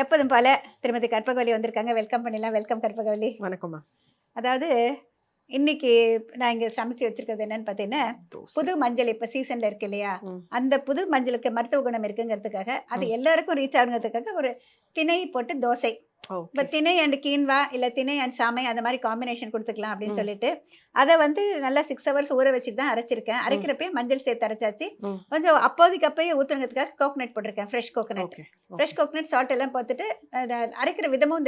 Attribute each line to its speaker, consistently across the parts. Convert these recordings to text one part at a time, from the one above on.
Speaker 1: எப்போதும் போல திருமதி கற்பகவல்லி வந்திருக்காங்க. வெல்கம் பண்ணிடலாம். வெல்கம் கற்பகவல்லி.
Speaker 2: வணக்கம்மா.
Speaker 1: அதாவது இன்னைக்கு நான் இங்கே சமைச்சு வச்சிருக்கிறது என்னன்னு பார்த்தீங்கன்னா, புது மஞ்சள் இப்போ சீசனில் இருக்கு இல்லையா, அந்த புது மஞ்சளுக்கு மருத்துவ குணம் இருக்குங்கிறதுக்காக அது எல்லாருக்கும் ரீச் ஆகுங்கிறதுக்காக ஒரு திணை போட்டு தோசை. இப்போ திணை அண்ட் கீன்வா இல்லை திணை அண்ட் சாமை அந்த மாதிரி காம்பினேஷன் கொடுத்துக்கலாம் அப்படின்னு சொல்லிட்டு அதை வந்து நல்லா 6 hours ஊற வச்சுட்டு தான் அரைச்சிருக்கேன். அரைக்கிறப்பே மஞ்சள் சேர்த்து அரைச்சாச்சு. கொஞ்சம் அப்போதைக்கு அப்பயே ஊற்றுறதுக்காக கோகனட் போட்டிருக்கேன். ஃப்ரெஷ் கோகனட் சால்ட் எல்லாம் பார்த்துட்டு அரைக்கிற விதமும்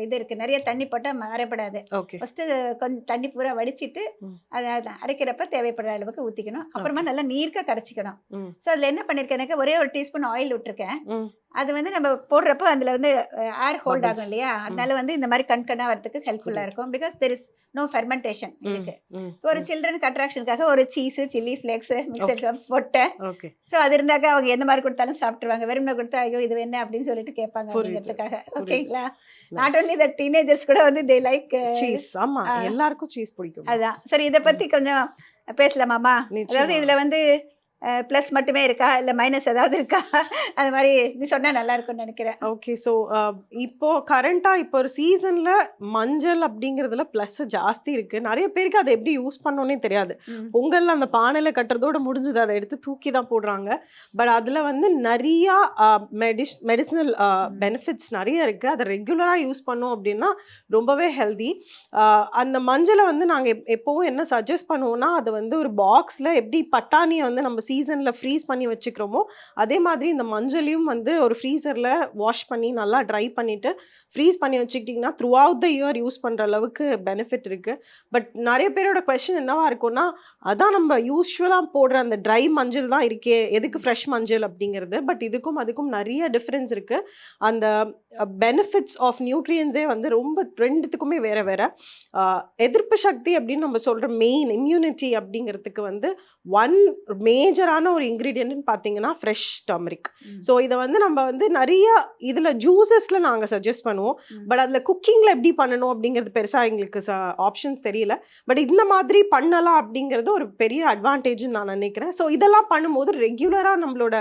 Speaker 1: இது இருக்கு. நிறைய தண்ணி போட்டால் அரைப்படாது. ஃபர்ஸ்ட் கொஞ்சம் தண்ணி பூரா வடிச்சிட்டு அதை அரைக்கிறப்ப தேவைப்படுற அளவுக்கு ஊற்றிக்கணும். அப்புறமா நல்லா நீர்க்க கரைச்சிக்கணும். ஸோ அதில் என்ன பண்ணியிருக்கேன், ஒரே ஒரு டீஸ்பூன் ஆயில் விட்டுருக்கேன். அது வந்து நம்ம போடுறப்போ அதில் வந்து ஏர் ஹோல்ட் ஆகும் இல்லையா, அதனால வந்து இந்த மாதிரி கண்கண்ணா வரதுக்கு ஹெல்ப்ஃபுல்லாக இருக்கும். Because there is no fermentation இதுக்கு. ஒரு சில்ட்ரனுக்கு அட்ராக்ஷனுக்காக ஒரு cheese, chilli flakes, mixed herbs போட்டேன். ஸோ அது இருந்தாக்க அவங்க எந்த மாதிரி கொடுத்தாலும் சாப்பிட்டுருவாங்க. வெறும்னா கொடுத்தா ஐயோ இது என்ன அப்படின்னு சொல்லிட்டு கேட்பாங்க அப்படிங்கிறதுக்காக. ஓகேங்களா? நாட் ஓன்லி த டீனேஜர்ஸ் கூட வந்து தே லைக்
Speaker 2: சீஸ். ஆமா, எல்லாருக்கும் சீஸ் பிடிக்கும்.
Speaker 1: அதான். சரி, இதை பற்றி கொஞ்சம் பேசலாமாம்மா? அதாவது இதில் வந்து ப்ளஸ் மட்டுமே இருக்கா இல்லை மைனஸ் ஏதாவது இருக்கா? அது மாதிரி நீ சொன்னால் நல்லா இருக்கும்னு நினைக்கிறேன்.
Speaker 2: ஓகே. ஸோ இப்போ கரண்ட்டாக இப்போ ஒரு சீசனில் மஞ்சள் அப்படிங்கிறதுல ப்ளஸ் ஜாஸ்தி இருக்குது. நிறைய பேருக்கு அதை எப்படி யூஸ் பண்ணோன்னே தெரியாது. பொங்கலில் அந்த பானையில் கட்டுறதோடு முடிஞ்சது, அதை எடுத்து தூக்கி தான் போடுறாங்க. பட் அதில் வந்து நிறையா மெடிசினல் பெனிஃபிட்ஸ் நிறைய இருக்குது. அதை ரெகுலராக யூஸ் பண்ணோம் அப்படின்னா ரொம்பவே ஹெல்தி. அந்த மஞ்சளை வந்து நாங்கள் எப்போவும் என்ன சஜஸ்ட் பண்ணுவோம்னா, அதை வந்து ஒரு பாக்ஸில் எப்படி பட்டாணியை வந்து நம்ம சீசனில் ஃப்ரீஸ் பண்ணி வச்சுக்கிறோமோ அதே மாதிரி இந்த மஞ்சளையும் வந்து ஒரு ஃப்ரீசரில் வாஷ் பண்ணி நல்லா ட்ரை பண்ணிவிட்டு ஃப்ரீஸ் பண்ணி வச்சுக்கிட்டிங்கன்னா through out the year use பண்ணுற அளவுக்கு பெனிஃபிட் இருக்குது. பட் நிறைய பேரோட கொஸ்டின் என்னவா இருக்கும்னா, அதான் நம்ம யூஸ்வலாக போடுற அந்த ட்ரை மஞ்சள் தான் இருக்கே, எதுக்கு ஃப்ரெஷ் மஞ்சள் அப்படிங்கிறது. பட் அதுக்கும் நிறைய டிஃப்ரென்ஸ் இருக்குது. அந்த பெனிஃபிட்ஸ் ஆஃப் நியூட்ரியன்ஸே வந்து ரொம்ப ரெண்டுத்துக்குமே வேறு வேறு. எதிர்ப்பு சக்தி அப்படின்னு நம்ம சொல்கிற மெயின் இம்யூனிட்டி அப்படிங்கிறதுக்கு வந்து ஒன் மேஜரான ஒரு இன்க்ரீடியன்ட்னு பார்த்தீங்கன்னா ஃப்ரெஷ் டர்மரிக். ஸோ இதை வந்து நம்ம வந்து நிறைய இதில் ஜூஸஸில் நாங்கள் சஜஸ்ட் பண்ணுவோம். பட் அதில் குக்கிங்கில் எப்படி பண்ணணும் அப்படிங்கிறது பெருசாக எங்களுக்கு ஆப்ஷன்ஸ் தெரியல. பட் இந்த மாதிரி பண்ணலாம் அப்படிங்கிறது ஒரு பெரிய அட்வான்டேஜ்னு நான் நினைக்கிறேன். ஸோ இதெல்லாம் பண்ணும்போது ரெகுலராக நம்மளோட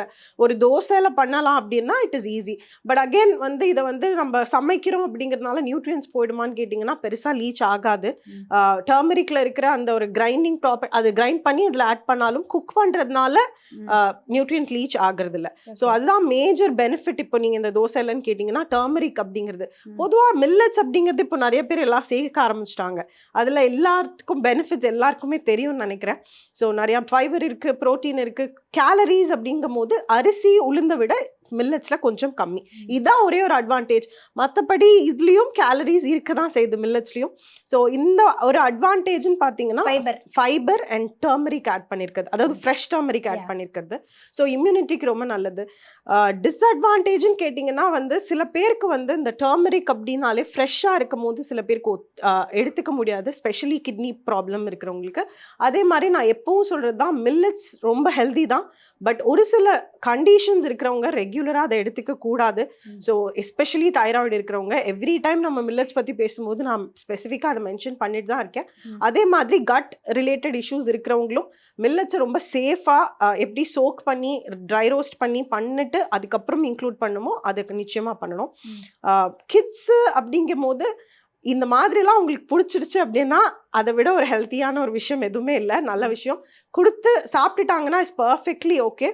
Speaker 2: ஒரு தோசையில் பண்ணலாம் அப்படின்னா it is easy. But again வந்து இதை வந்து நம்ம சமைக்கிறோம் அப்படிங்கிறதுனால நியூட்ரியன்ஸ் போயிடுமான்னு கேட்டிங்கன்னா பெருசாக லீச் ஆகாது. டர்மரிக்கில் இருக்கிற அந்த ஒரு கிரைண்டிங் ப்ராப்பர் அது கிரைண்ட் பண்ணி அதில் ஆட் பண்ணாலும் குக் பண்றதுனால நியூட்ரியன்ட் லீச் ஆகுறது இல்லை. ஸோ அதுதான் மேஜர் பெனிஃபிட். இப்போ நீங்க இந்த தோசைலன்னு கேட்டீங்கன்னா டர்மரிக் அப்படிங்கிறது. பொதுவாக மில்லட்ஸ் அப்படிங்கிறது இப்போ நிறைய பேர் எல்லாம் சேர்க்க ஆரம்பிச்சிட்டாங்க. அதில் எல்லாத்துக்கும் பெனிஃபிட்ஸ் எல்லாருக்குமே தெரியும்னு நினைக்கிறேன். ஸோ நிறைய ஃபைபர் இருக்கு, ப்ரோட்டீன் இருக்கு. கேலரிஸ் அப்படிங்கும் போது அரிசி உளுந்த விட மில்லட்ஸில் கொஞ்சம் கம்மி. இதுதான் ஒரே ஒரு அட்வான்டேஜ். மற்றபடி இதுலேயும் கேலரிஸ் இருக்க தான் செய்யுது மில்லட்ஸ்லையும். ஸோ இந்த ஒரு அட்வான்டேஜ்னு பார்த்தீங்கன்னா ஃபைபர் அண்ட் டர்மரிக் ஆட் பண்ணியிருக்கிறது, அதாவது ஃப்ரெஷ் டர்மரிக் ஆட் பண்ணியிருக்கிறது. ஸோ இம்யூனிட்டிக்கு ரொம்ப நல்லது. டிஸ்அட்வான்டேஜ்னு கேட்டிங்கன்னா வந்து சில பேருக்கு வந்து இந்த டர்மரிக் அப்படின்னாலே ஃப்ரெஷ்ஷாக இருக்கும் போது சில பேருக்கு எடுத்துக்க முடியாது, ஸ்பெஷலி கிட்னி ப்ராப்ளம் இருக்கிறவங்களுக்கு. அதே மாதிரி நான் எப்பவும் சொல்கிறது தான், மில்லட்ஸ் ரொம்ப ஹெல்தி தான். பட் ஒரு சில கண்டிஷன்ஸ் இருக்கிறவங்க ரெகுலராக அதை எடுத்துக்க கூடாது. ஸோ எஸ்பெஷலி தைராய்டு இருக்கிறவங்க எவ்ரி டைம் நம்ம மில்லட்ஸ் பற்றி பேசும்போது நான் ஸ்பெசிஃபிக்காக அதை மென்ஷன் பண்ணிட்டு தான் இருக்கேன். அதே மாதிரி கட் ரிலேட்டட் இஷ்யூஸ் இருக்கிறவங்களும் மில்லட்ஸை ரொம்ப சேஃபாக எப்படி சோக் பண்ணி ட்ரை ரோஸ்ட் பண்ணிட்டு அதுக்கப்புறம் இன்க்ளூட் பண்ணுமோ அதுக்கு நிச்சயமாக பண்ணணும். கிட்ஸு அப்படிங்கும் போது இந்த மாதிரிலாம் உங்களுக்கு பிடிச்சிருச்சு அப்படின்னா அதை விட ஒரு ஹெல்த்தியான ஒரு விஷயம் எதுவுமே இல்லை. நல்ல விஷயம் கொடுத்து சாப்பிட்டுட்டாங்கன்னா இட்ஸ் பர்ஃபெக்ட்லி ஓகே.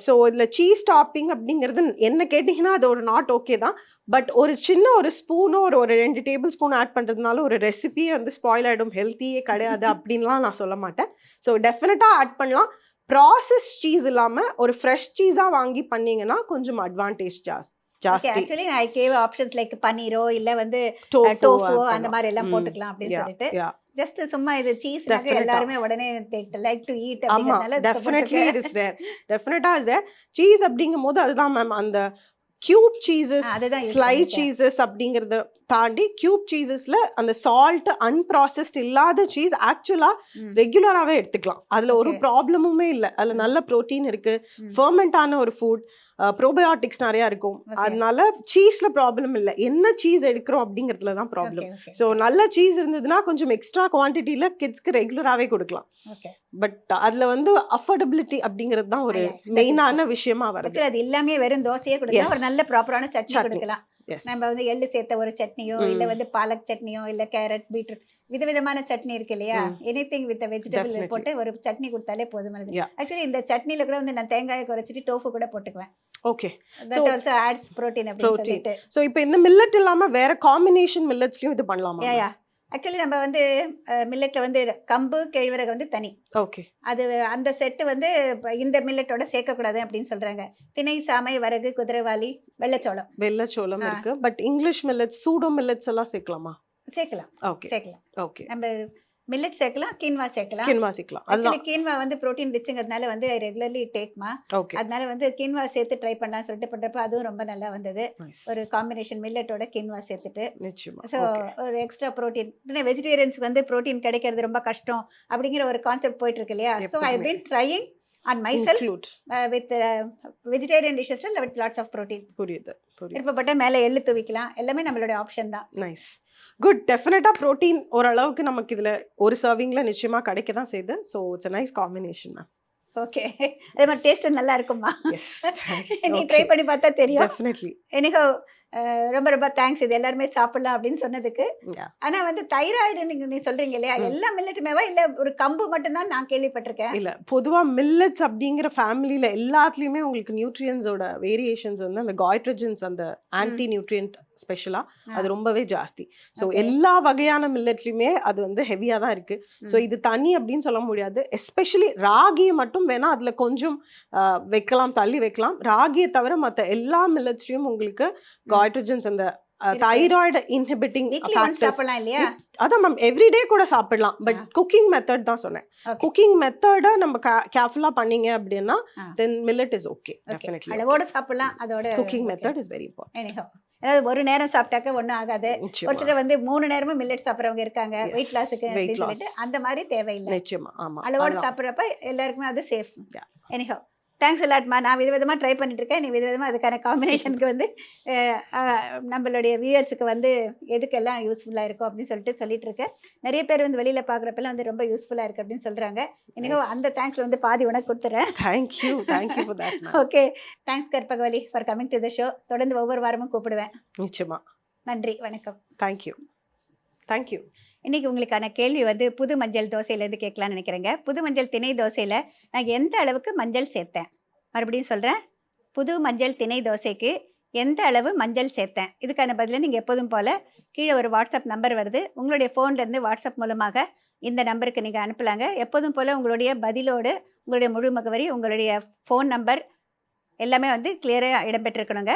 Speaker 2: ஸோ இதில் சீஸ் டாப்பிங் அப்படிங்கிறது என்ன கேட்டிங்கன்னா அது ஒரு நாட் ஓகே தான். பட் ஒரு சின்ன ஒரு ஸ்பூனோ ஒரு 2 டேபிள் ஸ்பூன் ஆட் பண்ணுறதுனால ஒரு ரெசிபியே வந்து ஸ்பாயில் ஆகிடும், ஹெல்த்தியே கிடையாது அப்படின்லாம் நான் சொல்ல மாட்டேன். ஸோ டெஃபினட்டாக ஆட் பண்ணலாம். ப்ராசஸ் சீஸ் இல்லாமல் ஒரு ஃப்ரெஷ் சீஸாக வாங்கி பண்ணிங்கன்னா கொஞ்சம் அட்வான்டேஜ் ஜாஸ்தி.
Speaker 1: Actually I gave options like பன்னீரோ இல்ல வந்து டோஃபு அந்த மாதிரி எல்லாம் போட்டுக்கலாம் அப்படின்னு சொல்லிட்டு ஜஸ்ட் சும்மா இது சீஸ் எல்லாருமே உடனே லைக் டு ஈட் அப்படிங்கறதால
Speaker 2: டெஃபினெட்லி இட் இஸ் தேர். டெஃபினட்டா இஸ் தேர். சீஸ் அப்படிங்கும்போது அதுதான் மேம், அந்த கியூப் சீசஸ், ஸ்லைஸ் சீசஸ் அப்படிங்கிறது தாண்டி கியூப் சீசஸ்ல அந்த சால்ட் அன்ப்ராசஸ்ட் இல்லாத சீஸ் ஆக்சுவலா
Speaker 1: ம்.
Speaker 2: ரெகுலராகவே எடுத்துக்கலாம். அதுல ஒரு
Speaker 1: Okay.
Speaker 2: ப்ராப்ளமுமே இல்லை. அதுல நல்ல ப்ரோட்டீன் இருக்கு, ஃபர்மெண்ட் ஆன ஒரு ஃபுட், ப்ரோபயோட்டிக்ஸ் நிறைய இருக்கும்.
Speaker 1: Okay.
Speaker 2: அதனால சீஸ்ல ப்ராப்ளம் இல்லை. என்ன சீஸ் எடுக்கிறோம் அப்படிங்கிறதுல தான் ப்ராப்ளம்.
Speaker 1: Okay, okay,
Speaker 2: ஸோ நல்ல சீஸ் இருந்ததுன்னா கொஞ்சம் எக்ஸ்ட்ரா குவான்டிட்டியில கிட்ஸ்க்கு ரெகுலராகவே கொடுக்கலாம்.
Speaker 1: okay.
Speaker 2: பட் அதுல வந்து அஃபோர்டபிலிட்டி அப்படிங்கிறது தான் ஒரு
Speaker 1: Yeah, that is
Speaker 2: மெயினான விஷயமா வருது.
Speaker 1: Actually, அது இல்லாமே வெறும் தோசையே கொடுக்கலாம்,
Speaker 2: Yes.
Speaker 1: ஒரு நல்ல ப்ராப்பரான சட்னி
Speaker 2: சட்னி.
Speaker 1: கொடுக்கலாம்.
Speaker 2: எஸ்
Speaker 1: நம்ம வந்து எள்ளு சேர்த்த ஒரு சட்னியோ இல்ல வந்து பாலக் சட்னியோ இல்ல கேரட் பீட்ரூட் விதவிதமான சட்னி இருக்கு இல்லையா, எனிதிங் வித் வெஜிடபிள்
Speaker 2: Definitely.
Speaker 1: போட்டு ஒரு சட்னி கொடுத்தாலே போதுமானது.
Speaker 2: Yeah.
Speaker 1: ஆக்சுவலி இந்த சட்னில கூட வந்து நான் தேங்காயை குறைச்சிட்டு டோஃபு கூட போட்டுக்குவேன்.
Speaker 2: Okay.
Speaker 1: That also adds protein அப்படின்னு
Speaker 2: Protein.
Speaker 1: சொல்லிட்டு.
Speaker 2: ஸோ இப்போ இந்த மில்லட் இல்லாம வேற காம்பினேஷன் மில்லட்ஸ்லயும் இது பண்ணலாமா?
Speaker 1: யா ஆக்சுவலி நம்ம வந்து மில்லட்ல வந்து கம்பு கேழ்வரகு வந்து தனி,
Speaker 2: ஓகே.
Speaker 1: அது அந்த செட்டு வந்து இந்த மில்லட்டோட சேர்க்கக்கூடாது அப்படின்னு சொல்றாங்க. திணை, சாமை, வரகு, குதிரைவாலி, வெள்ளைச்சோளம்
Speaker 2: வெள்ளச்சோளம் இருக்கு. But English millets, pseudo millets எல்லாம் சேர்க்கலாமா?
Speaker 1: சேர்க்கலாம்.
Speaker 2: ஓகே.
Speaker 1: சேர்க்கலாம்.
Speaker 2: ஓகே.
Speaker 1: நம்ம மில்லட் சேர்க்கலாம், கீன்வா சேர்க்கலாம்.
Speaker 2: ஸ்கின் வாசிக்கலாம்.
Speaker 1: ஆக்சுவலி
Speaker 2: அதுதான்.
Speaker 1: கீன்வா வந்து ப்ரோட்டீன் ரிச்சுங்கிறதுனால வந்து ஐ ரெகுலர்லி டேக்மா.
Speaker 2: ஓகே.
Speaker 1: அதனால வந்து கீன்வா சேர்த்து ட்ரை பண்ணலாம்னு சொல்லிட்டு பண்றப்ப அதுவும் ரொம்ப நல்லா வந்தது.
Speaker 2: நைஸ்.
Speaker 1: ஒரு காம்பினேஷன் மில்லட்டோட கீன்வா சேர்த்துட்டு
Speaker 2: நிச்சயமா.
Speaker 1: So
Speaker 2: okay.
Speaker 1: ஒரு எக்ஸ்ட்ரா ப்ரோட்டீன். வெஜிடேரியன்ஸ்க்கு வந்து ப்ரோட்டீன் கிடைக்கிறது ரொம்ப கஷ்டம் அப்படிங்கிற ஒரு கான்செப்ட் போயிட்டு இருக்கு இல்லையா. ஸோ ஐ
Speaker 2: எப்போதுமே.
Speaker 1: Been trying on myself
Speaker 2: include.
Speaker 1: With vegetarian dishes with lots of protein.
Speaker 2: புரியுது. புரியுது.
Speaker 1: விருப்பப்பட்ட மேலே எள்ளு துவிக்கலாம், எல்லாமே நம்மளுடைய ஆப்ஷன் தான்.
Speaker 2: நைஸ். குட். டெஃபினட்டா ப்ரோட்டீன் ஓரளவுக்கு நமக்கு இதுல ஒரு சர்விங்ல நிச்சயமா கிடைக்க தான் செய்யுது. So it's a nice combination ma'am.
Speaker 1: Okay. அதே மாதிரி டேஸ்ட் நல்லா இருக்குமா?
Speaker 2: எஸ்.
Speaker 1: நீ ட்ரை பண்ணி பார்த்தா தெரியும்.
Speaker 2: டெஃபினெட்லி.
Speaker 1: எனிஹோ ரொம்ப ரொம்ப தேங்க்ஸ் இது எல்லாருமே சாப்பிடலாம் அப்படின்னு சொன்னதுக்கு.
Speaker 2: யா.
Speaker 1: ஆனா வந்து தைராய்டு நீ சொல்றீங்க இல்லையா, எல்லா மில்லட்டுமேவா இல்ல ஒரு கம்பு மட்டும்தான் நான் கேள்விப்பட்டிருக்கேன்.
Speaker 2: இல்ல பொதுவா மில்லட்ஸ் அப்படிங்கிற ஃபேமிலியில எல்லாத்துலயுமே உங்களுக்கு நியூட்ரியன்ஸோட வேரியேஷன்ஸ் வந்து அந்த காய்ட்ரஜன்ஸ், அந்த ஆன்டி நியூட்ரியன்ட் ஸ்பெஷலா அது ரொம்பவே ஜாஸ்தி. So
Speaker 1: Okay.
Speaker 2: எல்லா வகையான மில்லட்லயுமே அது வந்து ஹெவியா தான் இருக்கு. ஸோ இது தனி அப்படின்னு சொல்ல முடியாது. எஸ்பெஷலி ராகியை மட்டும் வேணா அதுல கொஞ்சம் வைக்கலாம், தள்ளி வைக்கலாம். ராகியை தவிர மற்ற எல்லா மில்லட்ஸ்லயும் உங்களுக்கு காய்ட்ரஜன்ஸ், அந்த thyroid inhibiting
Speaker 1: weekly once
Speaker 2: factors.
Speaker 1: சாப்பிடலாம் இல்லையா?
Speaker 2: அதான் மேம், எவ்ரிடே கூட சாப்பிடலாம். பட் குக்கிங் மெத்தட் தான் சொன்னேன்.
Speaker 1: Okay.
Speaker 2: குக்கிங் மெத்தட நம்ம கேர்ஃபுல்லா பண்ணீங்க அப்படின்னா
Speaker 1: Ah.
Speaker 2: Then millet is okay.
Speaker 1: Okay.
Speaker 2: Definitely
Speaker 1: அளவோட சாப்பிடலாம் அதோட.
Speaker 2: Cooking method is very important.
Speaker 1: Anyhow அதாவது ஒரு நேரம் சாப்பிட்டாக்க ஒன்றும் ஆகாது. ஒரு
Speaker 2: நிச்சயமா.
Speaker 1: சிலர் வந்து 3 நேரமும் மில்லட் சாப்பிட்றவங்க இருக்காங்க
Speaker 2: Yes.
Speaker 1: வெயிட் லாஸுக்கு
Speaker 2: Weight
Speaker 1: அப்படின்னு
Speaker 2: loss.
Speaker 1: சொல்லிட்டு அந்த மாதிரி தேவையில்லை.
Speaker 2: நிச்சயமா. ஆமா.
Speaker 1: அளவோட
Speaker 2: அதான்.
Speaker 1: சாப்பிட்றப்ப எல்லாருக்குமே அது சேஃப்.
Speaker 2: Yeah.
Speaker 1: எனிஹோ தேங்க்ஸ் எல்லாட்மா. நான் விதவிதமாக ட்ரை பண்ணிட்டு இருக்கேன். நீ விதவிதமாக அதுக்கான காம்பினேஷனுக்கு வந்து நம்மளுடைய வியூவர்ஸுக்கு வந்து எதுக்கெல்லாம் யூஸ்ஃபுல்லாக இருக்கும் அப்படின்னு சொல்லிட்டு இருக்கேன். நிறைய பேர் வந்து வெளியில் பார்க்குறப்பெல்லாம் வந்து ரொம்ப யூஸ்ஃபுல்லாக இருக்குது அப்படின்னு சொல்கிறாங்க. எனக்கு
Speaker 2: Yes.
Speaker 1: அந்த தேங்க்ஸில் வந்து பாதி உனக்கு கொடுத்துறேன்.
Speaker 2: Thank you. Thank you for that, ma'am.
Speaker 1: Okay. Thanks Karpagavalli for coming to the show. தொடர்ந்து ஒவ்வொரு வாரமும் கூப்பிடுவேன்.
Speaker 2: நிச்சயமா.
Speaker 1: நன்றி, வணக்கம்.
Speaker 2: Thank you. Thank you.
Speaker 1: இன்னைக்கு உங்களுக்கான கேள்வி வந்து புது மஞ்சள் தோசையிலேருந்து கேட்கலான்னு நினைக்கிறேங்க. புது மஞ்சள் திணை தோசையில் நான் எந்த அளவுக்கு மஞ்சள் சேர்த்தேன்? மறுபடியும் சொல்கிறேன். புது மஞ்சள் திணை தோசைக்கு எந்த அளவு மஞ்சள் சேர்த்தேன்? இதுக்கான பதிலை நீங்கள் எப்போதும் போல் கீழே ஒரு வாட்ஸ்அப் நம்பர் வருது, உங்களுடைய ஃபோன்லேருந்து வாட்ஸ்அப் மூலமாக இந்த நம்பருக்கு நீங்கள் அனுப்பலாங்க. எப்போதும் போல் உங்களுடைய பதிலோடு உங்களுடைய முழு முகவரி, உங்களுடைய ஃபோன் நம்பர் எல்லாமே வந்து கிளியராக இடம்பெற்றிருக்கணுங்க.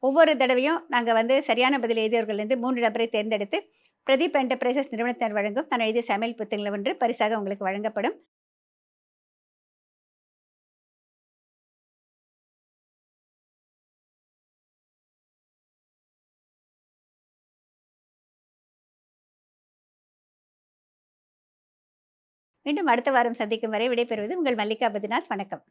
Speaker 1: ஒவ்வொரு தடவையும் நாங்கள் வந்து சரியான பதில் எழுதியவர்கள்லேருந்து 3 நபரை தேர்ந்தெடுத்து பிரதீப் என்டர்பிரைசஸ் நிறுவனத்தினர் வழங்கும் நான் எழுதிய சமையல் புத்தகங்கள் ஒன்று பரிசாக உங்களுக்கு வழங்கப்படும். மீண்டும் அடுத்த வாரம் சந்திக்கும் வரை விடைபெறுவது உங்கள் மல்லிகா பத்ரிநாத். வணக்கம்.